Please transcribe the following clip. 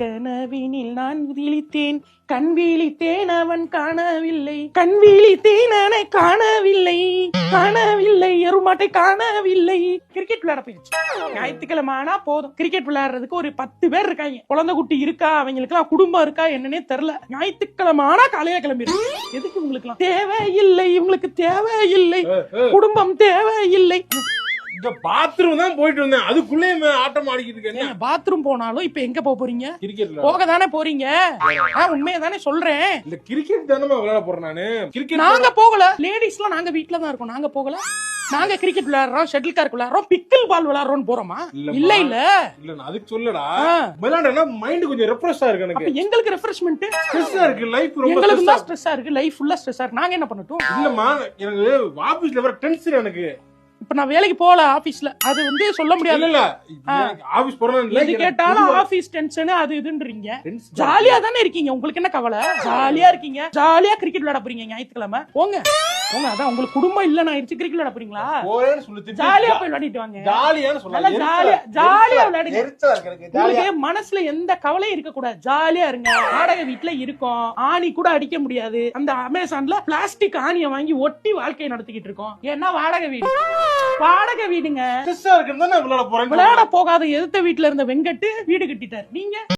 கனவினில் நான் விழித்தேன், கண் விழித்தேன் அவன் காணவில்லை, கண் விழித்தேன் அவனை காணவில்லை, காணவில்லை எருமாட்டை காணவில்லை. கிரிக்கெட் விளையாட போயிடுச்சு. ஞாயிற்றுக்கிழமை ஆனா போதும், கிரிக்கெட் விளையாடுறதுக்கு ஒரு 10 பேர் இருக்காங்க. குழந்தை குட்டி இருக்கா, அவங்களுக்கு எல்லாம் குடும்பம் இருக்கா என்னன்னே தெரியல. ஞாயிற்றுக்கிழமை ஆனா காலையில கிளம்பிடும். எதுக்கு உங்களுக்கு எல்லாம் தேவையில்லை, உங்களுக்கு தேவையில்லை, குடும்பம் தேவையில்லை. இந்த பாத்ரூம் தான் போயிட்டு வந்தேன், அதுக்குள்ளே ஆட்டம் ஆடிக்கிட்டு இருக்கேன். பாத்ரூம் போனாலும் இப்ப எங்க போறீங்க? கிரிக்கெட் போக தானே போறீங்க. உண்மையை தானே சொல்றேன். இல்ல கிரிக்கெட் தானே விளையாட போறேன் நானு. கிரிக்கெட் நாங்க போகல, லேடிஸ் எல்லாம் நாங்க வீட்டுல தான் இருக்கோம். நாங்க போகல. நாங்க கிரிக்கெட் விளையாடுறோம், ஷட்டில் கார்க் விளையாடுறோம், பிக்கிள் பால் விளையாடுறோம் போறோமா? இல்ல இல்ல இல்ல அதுக்கு சொல்லடா. விளையாடுனா மைண்ட் கொஞ்சம் ரெஃப்ரெஷ்ஷா இருக்கு எனக்கு. எங்களுக்கு ரெஃப்ரெஷ்மென்ட் ஸ்ட்ரெஸ்ஸா இருக்கு, லைஃப் ரொம்ப எங்களுக்கு தான் ஸ்ட்ரெஸ்ஸா இருக்கு, லைஃப் ஃபுல்லா ஸ்ட்ரெஸ்ஸா இருக்கு. நாங்க என்ன பண்ணட்டும்? இல்லம்மா எனக்கு ஆபீஸ்ல வர டென்ஷன் எனக்கு. இப்ப நான் வேலைக்கு போகல ஆபீஸ்ல, அது வந்து சொல்ல முடியாது. இல்ல ஆபீஸ் போறேன் எது கேட்டாலும் ஆபீஸ் டென்ஷன் அது இதுன்றீங்க. ஜாலியா தானே இருக்கீங்க, உங்களுக்கு என்ன கவலை? ஜாலியா இருக்கீங்க, ஜாலியா கிரிக்கெட் விளையாட போறீங்க ஞாயிற்றுக்கிழமை. போங்க போங்க, அதான் உங்களுக்கு குடும்பம் இல்ல நான் கிரிக்கெட் விளையாட போறீங்களா? ஜாலியா போய் விளையாடிட்டு வாங்க. ஜாலியான்னு சொல்லலாம், ஜாலியா விளையாடுங்க. உங்களுக்கு மனசுல எந்த கவலையும் இருக்க கூடாது, ஜாலியா இருங்க. வாடகை வீட்டுல இருக்கோம், ஆணி கூட அடிக்க முடியாது. அந்த அமேசான்ல பிளாஸ்டிக் ஆணியை வாங்கி ஒட்டி வாழ்க்கையை நடத்திக்கிட்டு இருக்கோம். ஏன்னா வாடகை வீடு, வாடகை வீடுங்க. விளையாட போறேன். விளையாட போகாத எதிர்த்த வீட்டுல இருந்த வெங்கட்டு வீடு கட்டிட்டாரு. நீங்க